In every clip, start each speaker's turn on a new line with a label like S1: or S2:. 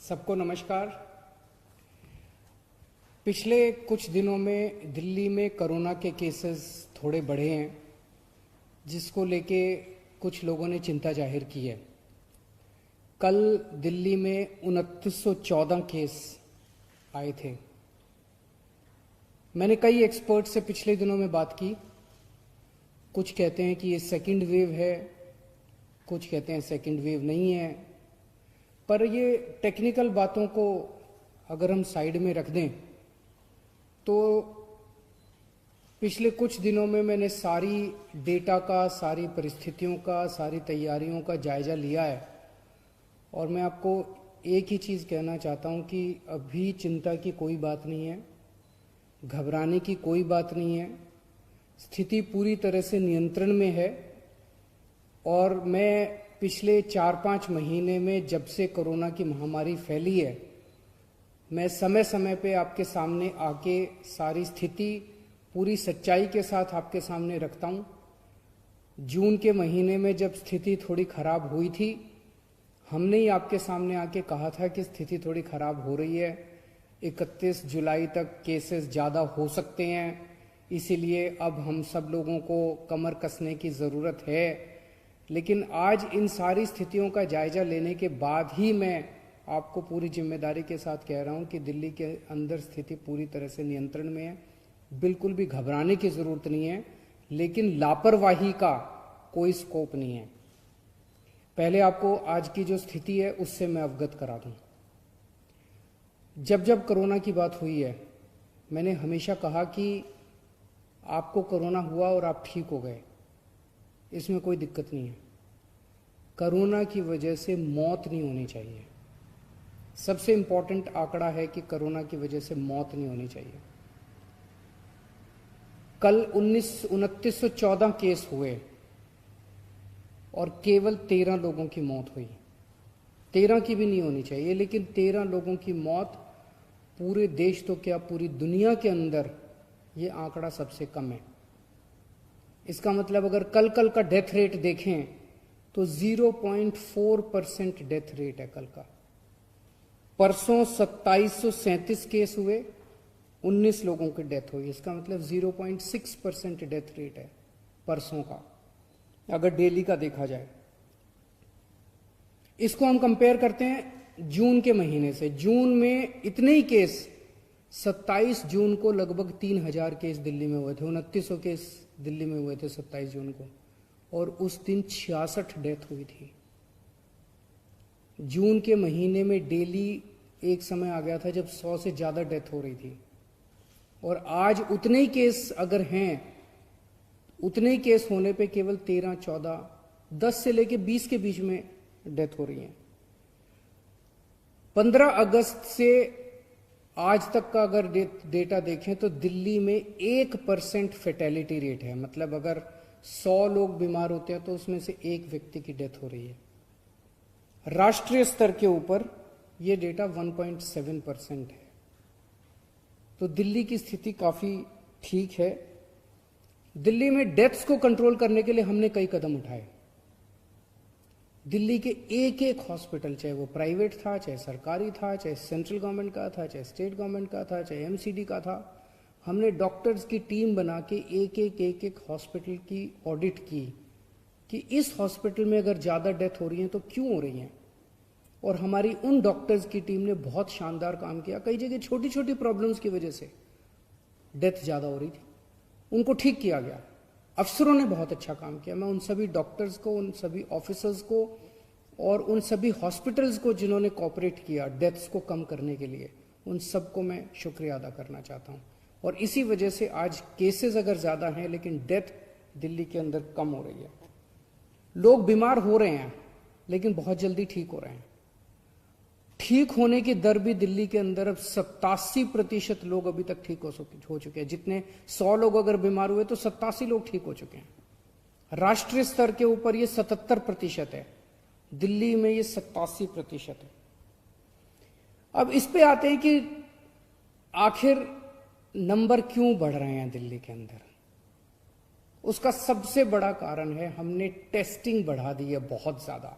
S1: सबको नमस्कार। पिछले कुछ दिनों में दिल्ली में कोरोना के केसेस थोड़े बढ़े हैं, जिसको लेके कुछ लोगों ने चिंता जाहिर की है। कल दिल्ली में 2914 केस आए थे। मैंने कई एक्सपर्ट से पिछले दिनों में बात की। कुछ कहते हैं कि ये सेकंड वेव है, कुछ कहते हैं सेकंड वेव नहीं है। पर ये टेक्निकल बातों को अगर हम साइड में रख दें तो पिछले कुछ दिनों में मैंने सारी डेटा का, सारी परिस्थितियों का, सारी तैयारियों का जायजा लिया है और मैं आपको एक ही चीज़ कहना चाहता हूँ कि अभी चिंता की कोई बात नहीं है, घबराने की कोई बात नहीं है। स्थिति पूरी तरह से नियंत्रण में है और मैं पिछले 4-5 महीने में जब से कोरोना की महामारी फैली है, मैं समय समय पे आपके सामने आके सारी स्थिति पूरी सच्चाई के साथ आपके सामने रखता हूँ। जून के महीने में जब स्थिति थोड़ी खराब हुई थी, हमने ही आपके सामने आके कहा था कि स्थिति थोड़ी खराब हो रही है, 31 जुलाई तक केसेस ज़्यादा हो सकते हैं, इसीलिए अब हम सब लोगों को कमर कसने की ज़रूरत है। लेकिन आज इन सारी स्थितियों का जायजा लेने के बाद ही मैं आपको पूरी जिम्मेदारी के साथ कह रहा हूं कि दिल्ली के अंदर स्थिति पूरी तरह से नियंत्रण में है। बिल्कुल भी घबराने की ज़रूरत नहीं है, लेकिन लापरवाही का कोई स्कोप नहीं है। पहले आपको आज की जो स्थिति है उससे मैं अवगत करा दूं। जब जब कोरोना की बात हुई है, मैंने हमेशा कहा कि आपको कोरोना हुआ और आप ठीक हो गए, इसमें कोई दिक्कत नहीं है। कोरोना की वजह से मौत नहीं होनी चाहिए। सबसे इंपॉर्टेंट आंकड़ा है कि कोरोना की वजह से मौत नहीं होनी चाहिए। कल 2914 केस हुए और केवल 13 लोगों की मौत हुई। 13 की भी नहीं होनी चाहिए, लेकिन 13 लोगों की मौत पूरे देश तो क्या पूरी दुनिया के अंदर ये आंकड़ा सबसे कम है। इसका मतलब अगर कल का डेथ रेट देखें तो 0.4% डेथ रेट है कल का। परसों 2737 केस हुए, 19 लोगों की डेथ हुई। इसका मतलब 0.6% डेथ रेट है परसों का, अगर डेली का देखा जाए। इसको हम कंपेयर करते हैं जून के महीने से। जून में इतने ही केस, 27 जून को लगभग 3000 केस दिल्ली में हुए थे, 2900 केस दिल्ली में हुए थे 27 जून को, और उस दिन 66 डेथ हुई थी। जून के महीने में डेली एक समय आ गया था जब 100 से ज़्यादा डेथ हो रही थी, और आज उतने ही केस अगर हैं, उतने ही केस होने पे केवल 13, 14, 10 से लेके 20 के बीच में डेथ हो रही है। 15 अगस्त से आज तक का अगर डेटा देखें तो दिल्ली में 1% फेटेलिटी रेट है। मतलब अगर 100 लोग बीमार होते हैं तो उसमें से एक व्यक्ति की डेथ हो रही है। राष्ट्रीय स्तर के ऊपर यह डेटा 1.7% है। तो दिल्ली की स्थिति काफी ठीक है। दिल्ली में डेथ्स को कंट्रोल करने के लिए हमने कई कदम उठाए। दिल्ली के एक एक हॉस्पिटल, चाहे वो प्राइवेट था, चाहे सरकारी था, चाहे सेंट्रल गवर्नमेंट का था, चाहे स्टेट गवर्नमेंट का था, चाहे एमसीडी का था, हमने डॉक्टर्स की टीम बना के एक हॉस्पिटल की ऑडिट की कि इस हॉस्पिटल में अगर ज़्यादा डेथ हो रही हैं तो क्यों हो रही हैं। और हमारी उन डॉक्टर्स की टीम ने बहुत शानदार काम किया। कई जगह छोटी छोटी प्रॉब्लम्स की वजह से डेथ ज़्यादा हो रही थी, उनको ठीक किया गया। अफसरों ने बहुत अच्छा काम किया। मैं उन सभी डॉक्टर्स को, उन सभी ऑफिसर्स को और उन सभी हॉस्पिटल्स को जिन्होंने कोऑपरेट किया डेथ्स को कम करने के लिए, उन सबको मैं शुक्रिया अदा करना चाहता हूं। और इसी वजह से आज केसेस अगर ज़्यादा हैं लेकिन डेथ दिल्ली के अंदर कम हो रही है। लोग बीमार हो रहे हैं लेकिन बहुत जल्दी ठीक हो रहे हैं। ठीक होने की दर भी दिल्ली के अंदर अब 87% लोग अभी तक ठीक हो चुके हैं। जितने 100 लोग अगर बीमार हुए तो 87 लोग ठीक हो चुके हैं। राष्ट्रीय स्तर के ऊपर ये 77% है, दिल्ली में ये 87% है। अब इस पे आते हैं कि आखिर नंबर क्यों बढ़ रहे हैं दिल्ली के अंदर। उसका सबसे बड़ा कारण है हमने टेस्टिंग बढ़ा दी है बहुत ज्यादा।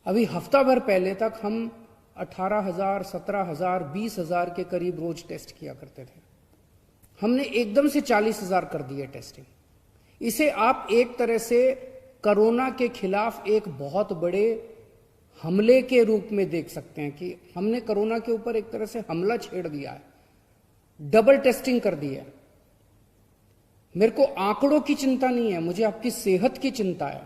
S1: अभी हफ्ता भर पहले तक हम 18,000, 17,000, 20,000 के करीब रोज टेस्ट किया करते थे। हमने एकदम से 40,000 कर दिए टेस्टिंग। इसे आप एक तरह से कोरोना के खिलाफ एक बहुत बड़े हमले के रूप में देख सकते हैं कि हमने कोरोना के ऊपर एक तरह से हमला छेड़ दिया है, डबल टेस्टिंग कर दी है। मेरे को आंकड़ों की चिंता नहीं है, मुझे आपकी सेहत की चिंता है।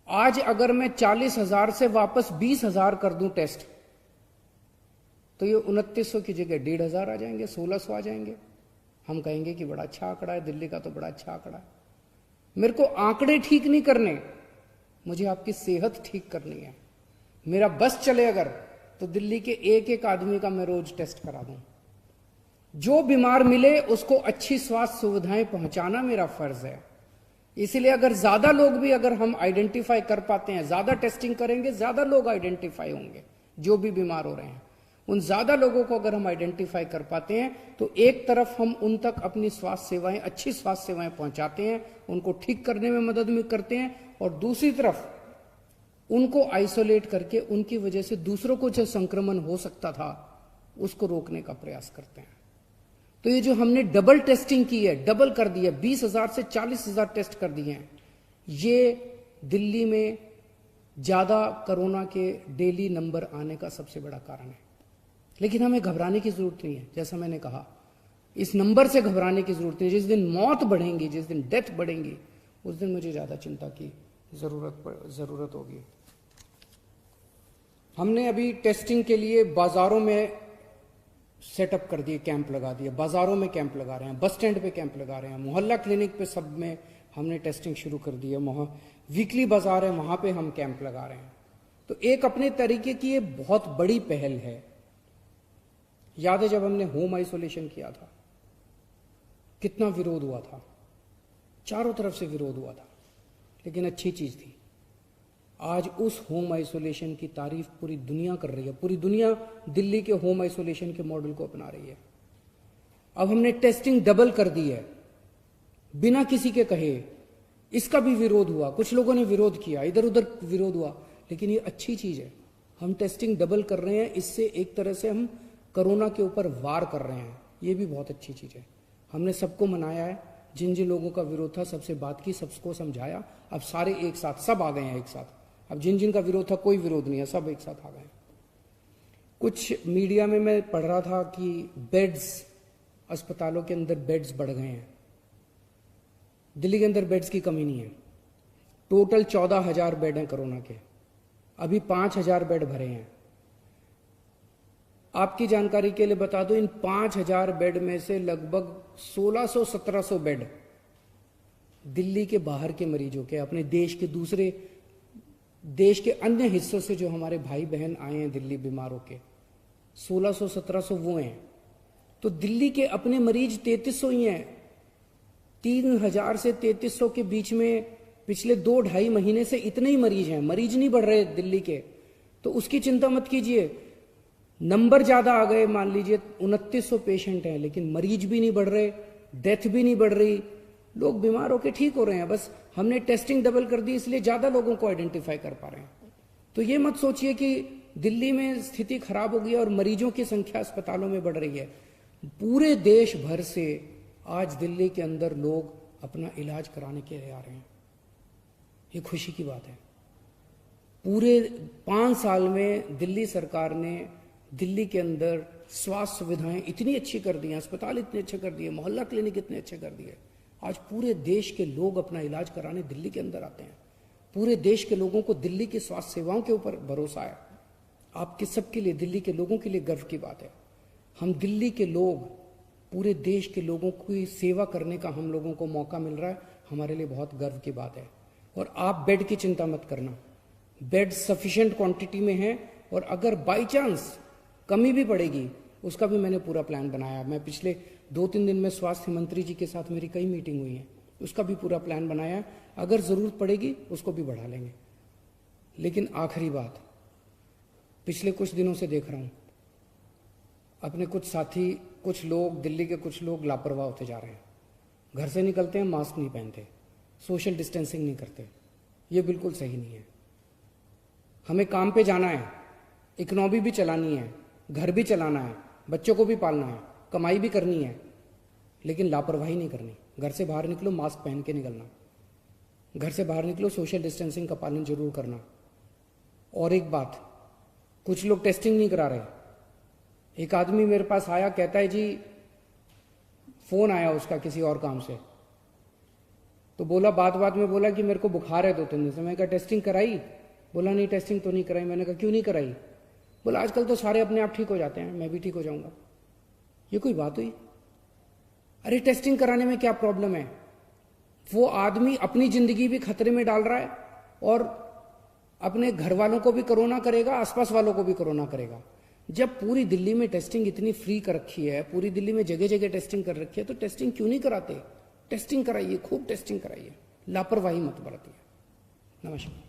S1: आज अगर मैं 40,000 से वापस 20,000 कर दूं टेस्ट, तो ये 2900 की जगह 1,500 आ जाएंगे, 1,600 आ जाएंगे। हम कहेंगे कि बड़ा अच्छा आंकड़ा है, दिल्ली का तो बड़ा अच्छा आंकड़ा है। मेरे को आंकड़े ठीक नहीं करने, मुझे आपकी सेहत ठीक करनी है। मेरा बस चले अगर, तो दिल्ली के एक एक आदमी का मैं रोज टेस्ट करा दूं। जो बीमार मिले उसको अच्छी स्वास्थ्य सुविधाएं पहुंचाना मेरा फर्ज है। इसलिए अगर ज्यादा लोग भी अगर हम आइडेंटिफाई कर पाते हैं, ज्यादा टेस्टिंग करेंगे, ज्यादा लोग आइडेंटिफाई होंगे जो भी बीमार हो रहे हैं। उन ज्यादा लोगों को अगर हम आइडेंटिफाई कर पाते हैं तो एक तरफ हम उन तक अपनी स्वास्थ्य सेवाएं, अच्छी स्वास्थ्य सेवाएं पहुंचाते हैं, उनको ठीक करने में मदद भी करते हैं, और दूसरी तरफ उनको आइसोलेट करके उनकी वजह से दूसरों को जो संक्रमण हो सकता था उसको रोकने का प्रयास करते हैं। तो ये जो हमने डबल टेस्टिंग की है, डबल कर दी है, 20,000 से 40,000 टेस्ट कर दिए हैं, ये दिल्ली में ज्यादा कोरोना के डेली नंबर आने का सबसे बड़ा कारण है। लेकिन हमें घबराने की जरूरत नहीं है। जैसा मैंने कहा, इस नंबर से घबराने की जरूरत नहीं। जिस दिन मौत बढ़ेंगी, जिस दिन डेथ बढ़ेंगी, उस दिन मुझे ज्यादा चिंता की जरूरत होगी। हमने अभी टेस्टिंग के लिए बाजारों में सेटअप कर दिए, कैंप लगा दिए, बाजारों में कैंप लगा रहे हैं, बस स्टैंड पे कैंप लगा रहे हैं, मोहल्ला क्लिनिक पे सब में हमने टेस्टिंग शुरू कर दी है। वीकली बाजार है, वहां पे हम कैंप लगा रहे हैं। तो एक अपने तरीके की ये बहुत बड़ी पहल है। याद है जब हमने होम आइसोलेशन किया था, कितना विरोध हुआ था, चारों तरफ से विरोध हुआ था, लेकिन अच्छी चीज थी। आज उस होम आइसोलेशन की तारीफ पूरी दुनिया कर रही है। पूरी दुनिया दिल्ली के होम आइसोलेशन के मॉडल को अपना रही है। अब हमने टेस्टिंग डबल कर दी है बिना किसी के कहे। इसका भी विरोध हुआ, कुछ लोगों ने विरोध किया, इधर उधर विरोध हुआ, लेकिन ये अच्छी चीज है। हम टेस्टिंग डबल कर रहे हैं, इससे एक तरह से हम कोरोना के ऊपर वार कर रहे हैं। ये भी बहुत अच्छी चीज है। हमने सबको मनाया है, जिन जिन लोगों का विरोध था सबसे बात की, सबको समझाया। अब सारे एक साथ, सब आ गए हैं एक साथ। अब जिन जिन का विरोध था, कोई विरोध नहीं है, सब एक साथ आ गए। कुछ मीडिया में मैं पढ़ रहा था कि बेड्स, अस्पतालों के अंदर बेड्स बढ़ गए हैं। दिल्ली के अंदर बेड्स की कमी नहीं है। टोटल 14,000 बेड हैं कोरोना के, अभी 5,000 बेड भरे हैं। आपकी जानकारी के लिए बता दो, इन 5,000 बेड में से लगभग 1,600-1,700 बेड दिल्ली के बाहर के मरीजों के, अपने देश के दूसरे देश के अन्य हिस्सों से जो हमारे भाई बहन आए हैं दिल्ली बीमारों के, 1,600-1,700 वो हैं। तो दिल्ली के अपने मरीज 3,300 ही हैं। 3,000 से 3,300 के बीच में पिछले 2-2.5 महीने से इतने ही मरीज हैं। मरीज नहीं बढ़ रहे दिल्ली के, तो उसकी चिंता मत कीजिए। नंबर ज्यादा आ गए, मान लीजिए 2,900 पेशेंट हैं, लेकिन मरीज भी नहीं बढ़ रहे, डेथ भी नहीं बढ़ रही, लोग बीमार होकर ठीक हो रहे हैं। बस हमने टेस्टिंग डबल कर दी, इसलिए ज्यादा लोगों को आइडेंटिफाई कर पा रहे हैं। तो ये मत सोचिए कि दिल्ली में स्थिति खराब हो गई और मरीजों की संख्या अस्पतालों में बढ़ रही है। पूरे देश भर से आज दिल्ली के अंदर लोग अपना इलाज कराने के लिए आ रहे हैं। ये खुशी की बात है। पूरे 5 साल में दिल्ली सरकार ने दिल्ली के अंदर स्वास्थ्य सुविधाएं इतनी अच्छी कर दी हैं, अस्पताल इतने अच्छे कर दिए, मोहल्ला क्लिनिक इतने अच्छे कर दिए। आज पूरे देश के लोग अपना इलाज कराने दिल्ली के अंदर आते हैं। पूरे देश के लोगों को दिल्ली की स्वास्थ्य सेवाओं के ऊपर भरोसा है। आपके सबके लिए, दिल्ली के लोगों के लिए गर्व की बात है। हम दिल्ली के लोग, पूरे देश के लोगों की सेवा करने का हम लोगों को मौका मिल रहा है, हमारे लिए बहुत गर्व की बात है। और आप बेड की चिंता मत करना, बेड सफिशिएंट क्वांटिटी में है, और अगर बाई चांस कमी भी पड़ेगी उसका भी मैंने पूरा प्लान बनाया। मैं पिछले 2-3 दिन में स्वास्थ्य मंत्री जी के साथ मेरी कई मीटिंग हुई है, उसका भी पूरा प्लान बनाया। अगर जरूरत पड़ेगी उसको भी बढ़ा लेंगे। लेकिन आखिरी बात, पिछले कुछ दिनों से देख रहा हूं अपने कुछ साथी, कुछ लोग, दिल्ली के कुछ लोग लापरवाह होते जा रहे हैं। घर से निकलते हैं, मास्क नहीं पहनते, सोशल डिस्टेंसिंग नहीं करते। ये बिल्कुल सही नहीं है। हमें काम पे जाना है, इकोनॉमी भी चलानी है, घर भी चलाना है, बच्चों को भी पालना है, कमाई भी करनी है, लेकिन लापरवाही नहीं करनी। घर से बाहर निकलो मास्क पहन के निकलना, घर से बाहर निकलो सोशल डिस्टेंसिंग का पालन जरूर करना। और एक बात, कुछ लोग टेस्टिंग नहीं करा रहे। एक आदमी मेरे पास आया, कहता है जी फोन आया उसका किसी और काम से, तो बोला बात में बोला कि मेरे को बुखार है 2-3 दिन से। मैंने कहा टेस्टिंग कराई? बोला नहीं टेस्टिंग तो नहीं कराई। मैंने कहा क्यों नहीं कराई? बोला आजकल तो सारे अपने आप ठीक हो जाते हैं, मैं भी ठीक हो जाऊंगा। ये कोई बात हुई? अरे टेस्टिंग कराने में क्या प्रॉब्लम है? वो आदमी अपनी जिंदगी भी खतरे में डाल रहा है और अपने घर वालों को भी कोरोना करेगा, आसपास वालों को भी कोरोना करेगा। जब पूरी दिल्ली में टेस्टिंग इतनी फ्री कर रखी है, पूरी दिल्ली में जगह जगह टेस्टिंग कर रखी है, तो टेस्टिंग क्यों नहीं कराते? टेस्टिंग कराइए, खूब टेस्टिंग कराइए, लापरवाही मत बरतिए। नमस्कार।